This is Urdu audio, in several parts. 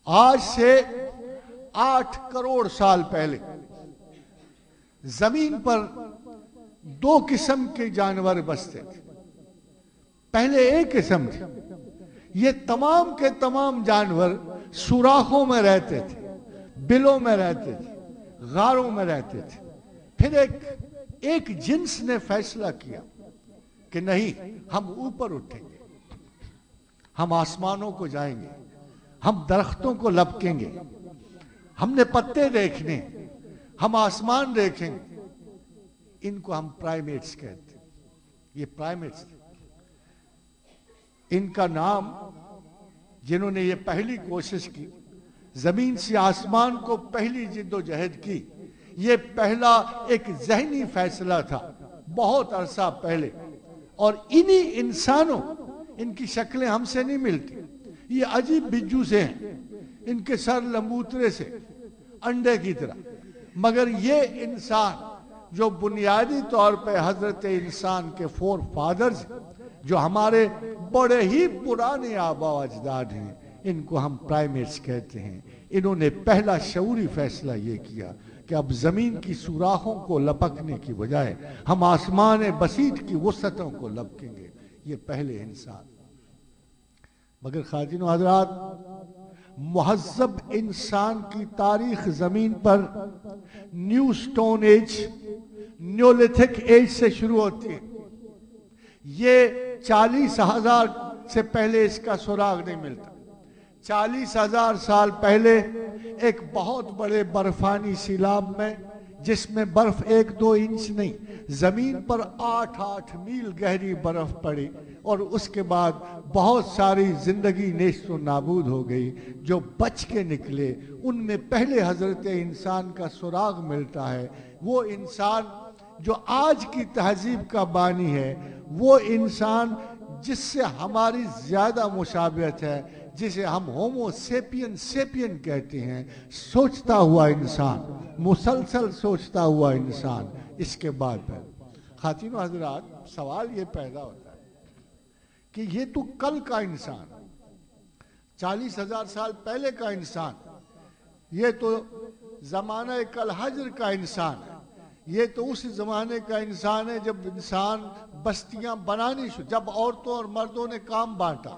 آج سے 8 کروڑ سال پہلے زمین پر 2 قسم کے جانور بستے تھے. پہلے ایک قسم تھی. یہ تمام کے تمام جانور سوراخوں میں رہتے تھے، بلوں میں رہتے تھے، غاروں میں رہتے تھے. پھر ایک جنس نے فیصلہ کیا کہ نہیں، ہم اوپر اٹھیں گے، ہم آسمانوں کو جائیں گے، ہم درختوں کو لپکیں گے، ہم نے پتے دیکھنے، ہم آسمان دیکھیں گے. ان کو ہم پرائمیٹس کہتے ہیں. یہ پرائمیٹس تھے. ان کا نام، جنہوں نے یہ پہلی کوشش کی، زمین سے آسمان کو پہلی جد و جہد کی، یہ پہلا ایک ذہنی فیصلہ تھا بہت عرصہ پہلے. اور انہی انسانوں، ان کی شکلیں ہم سے نہیں ملتی، یہ عجیب بجو سے ہیں، ان کے سر لمبوترے سے، انڈے کی طرح. مگر یہ انسان جو بنیادی طور پہ حضرت انسان کے فور فادرز، جو ہمارے بڑے ہی پرانے آبا و اجداد ہیں، ان کو ہم پرائمیٹس کہتے ہیں. انہوں نے پہلا شعوری فیصلہ یہ کیا کہ اب زمین کی سوراخوں کو لپکنے کی بجائے ہم آسمان بسیط کی وسعتوں کو لپکیں گے. یہ پہلے انسان. مگر خواتین و حضرات، مہذب انسان کی تاریخ زمین پر نیو سٹون ایج، نیولیتھک ایج سے شروع ہوتی ہے. یہ 40,000 سے پہلے اس کا سراغ نہیں ملتا. 40,000 سال پہلے ایک بہت بڑے برفانی سیلاب میں، جس میں برف 1-2 انچ نہیں، زمین پر 8 میل گہری برف پڑی، اور اس کے بعد بہت ساری زندگی نیست و نابود ہو گئی. جو بچ کے نکلے ان میں پہلے حضرت انسان کا سراغ ملتا ہے. وہ انسان جو آج کی تہذیب کا بانی ہے، وہ انسان جس سے ہماری زیادہ مشابہت ہے، جسے ہم ہومو سیپین کہتے ہیں، سوچتا ہوا انسان، مسلسل سوچتا ہوا انسان. اس کے بعد خواتین و حضرات، سوال یہ پیدا ہوتا ہے کہ یہ تو کل کا انسان، 40,000 سال پہلے کا انسان، یہ تو زمانہ کل حجر کا انسان ہے. یہ تو اس زمانے کا انسان ہے جب انسان بستیاں بنانی شروع، جب عورتوں اور مردوں نے کام بانٹا،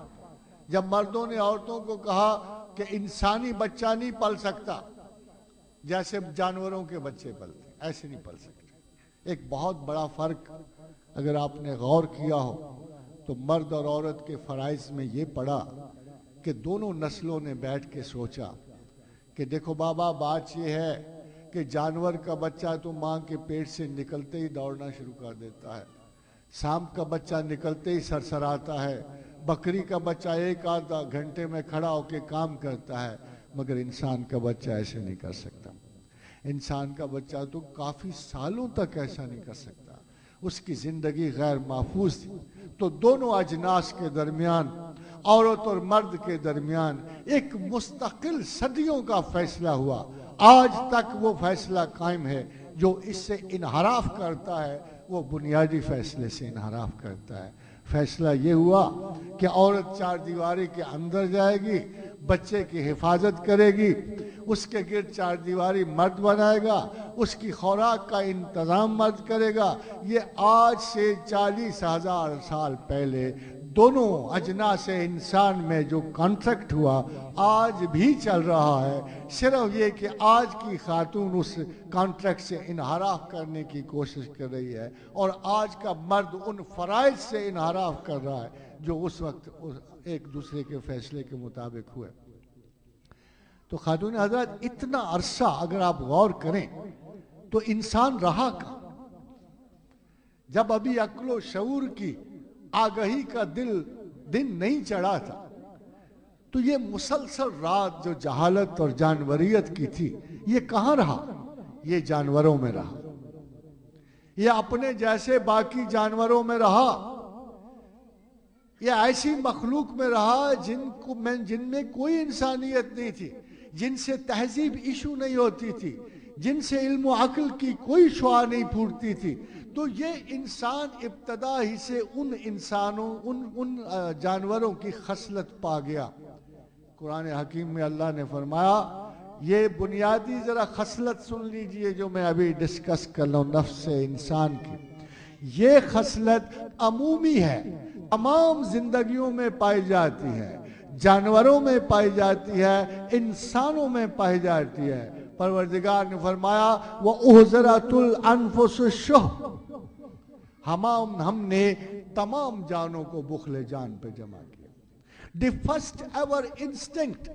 جب مردوں نے عورتوں کو کہا کہ انسانی بچہ نہیں پل سکتا جیسے جانوروں کے بچے پلتے، ایسے نہیں پل سکتے. ایک بہت بڑا فرق اگر آپ نے غور کیا ہو تو مرد اور عورت کے فرائض میں یہ پڑا کہ دونوں نسلوں نے بیٹھ کے سوچا کہ دیکھو بابا، بات یہ ہے کہ جانور کا بچہ تو ماں کے پیٹ سے نکلتے ہی دوڑنا شروع کر دیتا ہے، سانپ کا بچہ نکلتے ہی سرسراتا ہے، بکری کا بچہ 1-8 گھنٹے میں کھڑا ہو کے کام کرتا ہے. مگر انسان کا بچہ ایسے نہیں کر سکتا. انسان کا بچہ تو کافی سالوں تک ایسا نہیں کر سکتا. اس کی زندگی غیر محفوظ تھی. تو دونوں اجناس کے درمیان، عورت اور مرد کے درمیان ایک مستقل صدیوں کا فیصلہ ہوا. آج تک وہ فیصلہ قائم ہے. جو اس سے انحراف کرتا ہے وہ بنیادی فیصلے سے انحراف کرتا ہے. فیصلہ یہ ہوا کہ عورت 4 دیواری کے اندر جائے گی، بچے کی حفاظت کرے گی، اس کے گرد 4 دیواری مرد بنائے گا، اس کی خوراک کا انتظام مرد کرے گا. یہ آج سے 40,000 سال پہلے دونوں اجناس انسان میں جو کانٹریکٹ ہوا آج بھی چل رہا ہے. صرف یہ کہ آج کی خاتون اس کانٹریکٹ سے انحراف کرنے کی کوشش کر رہی ہے، اور آج کا مرد ان فرائض سے انحراف کر رہا ہے جو اس وقت ایک دوسرے کے فیصلے کے مطابق ہوئے. تو خاتون حضرات، اتنا عرصہ اگر آپ غور کریں تو انسان رہا کہاں؟ جب ابھی عقل و شعور کی آگہی کا دن نہیں چڑھا تھا تو یہ مسلسل رات جو جہالت اور جانوریت کی تھی، یہ کہاں رہا؟ یہ جانوروں میں رہا. یہ اپنے جیسے باقی جانوروں میں رہا. یہ ایسی مخلوق میں رہا جن میں کوئی انسانیت نہیں تھی، جن سے تہذیب ایشو نہیں ہوتی تھی، جن سے علم و عقل کی کوئی شعاع نہیں پھوٹتی تھی. تو یہ انسان ابتدا ہی سے ان جانوروں کی خصلت پا گیا قرآن حکیم میں اللہ نے فرمایا یہ بنیادی ذرا خصلت سن لیجئے جو میں ابھی ڈسکس کر رہا ہوں نفس انسان کی. یہ خصلت عمومی ہے، تمام زندگیوں میں پائی جاتی ہے، جانوروں میں پائی جاتی ہے، انسانوں میں پائی جاتی ہے. پروردگار نے فرمایا وَأُحْضِرَتُ الْأَنفُسُ الشُّحَّ، ہم نے تمام جانوں کو بخل جان پہ جمع کیا. دی فرسٹ ایور انسٹنکٹ،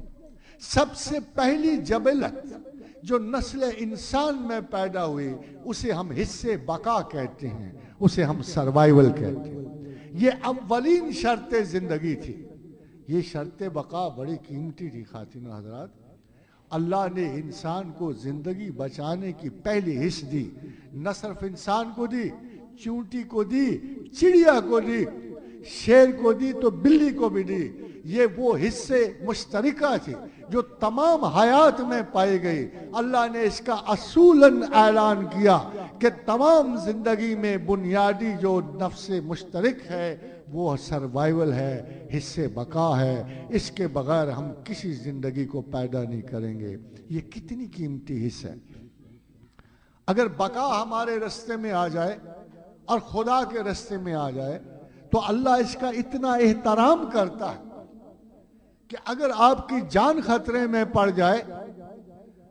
سب سے پہلی جبلت جو نسل انسان میں پیدا ہوئی اسے ہم حصے بقا کہتے ہیں، اسے ہم سروائیول کہتے ہیں. یہ اولین شرط زندگی تھی. یہ شرط بقا بڑی قیمتی تھی خواتین و حضرات. اللہ نے انسان کو زندگی بچانے کی پہلی حص دی. نہ صرف انسان کو دی، چونٹی کو دی، چڑیا کو دی، شیر کو دی تو بلی کو بھی دی. یہ وہ حصے مشترکہ تھے جو تمام حیات میں پائی گئی. اللہ نے اس کا اصولاً اعلان کیا کہ تمام زندگی میں بنیادی جو نفس مشترک ہے وہ سروائیول ہے، حصے بقا ہے. اس کے بغیر ہم کسی زندگی کو پیدا نہیں کریں گے. یہ کتنی قیمتی حصہ ہے. اگر بقا ہمارے رستے میں آ جائے اور خدا کے رستے میں آ جائے تو اللہ اس کا اتنا احترام کرتا ہے کہ اگر آپ کی جان خطرے میں پڑ جائے،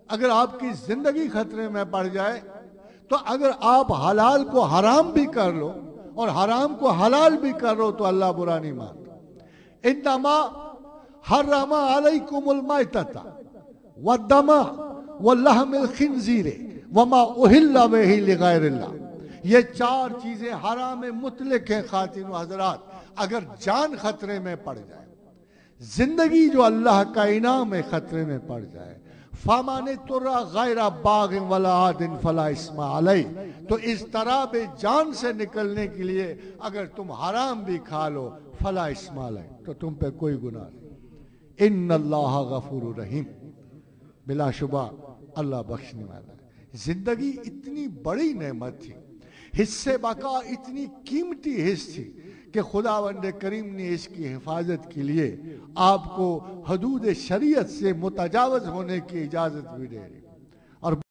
اگر آپ کی زندگی خطرے میں پڑ جائے، تو اگر آپ حلال کو حرام بھی کر لو اور حرام کو حلال بھی کر لو تو اللہ برا نہیں مانتا. انما حرم علیکم المیتۃ والدم ولحم الخنزیر وما اہل بہ لغیر اللہ. یہ چار چیزیں حرام مطلق ہیں خواتین و حضرات. اگر جان خطرے میں پڑ جائے، زندگی جو اللہ کا انعام ہے خطرے میں پڑ جائے، فَمَنِ اضْطُرَّ غَيْرَ بَاغٍ وَلَا عَادٍ فَلَا إِثْمَ عَلَيْهِ. تو اضطراب جان سے نکلنے کے لیے اگر تم حرام بھی کھا لو فَلَا إِثْمَ عَلَيْهِ، تو تم پہ کوئی گناہ نہیں. اِنَّ اللَّهَ غَفُورٌ رَحِيمٌ. بلا شبہ اللہ بخشنے والا ہے. زندگی اتنی بڑی نعمت تھی، حصے بقا اتنی قیمتی حص تھی کہ خداوند کریم نے اس کی حفاظت کے لیے آپ کو حدود شریعت سے متجاوز ہونے کی اجازت بھی دے دی.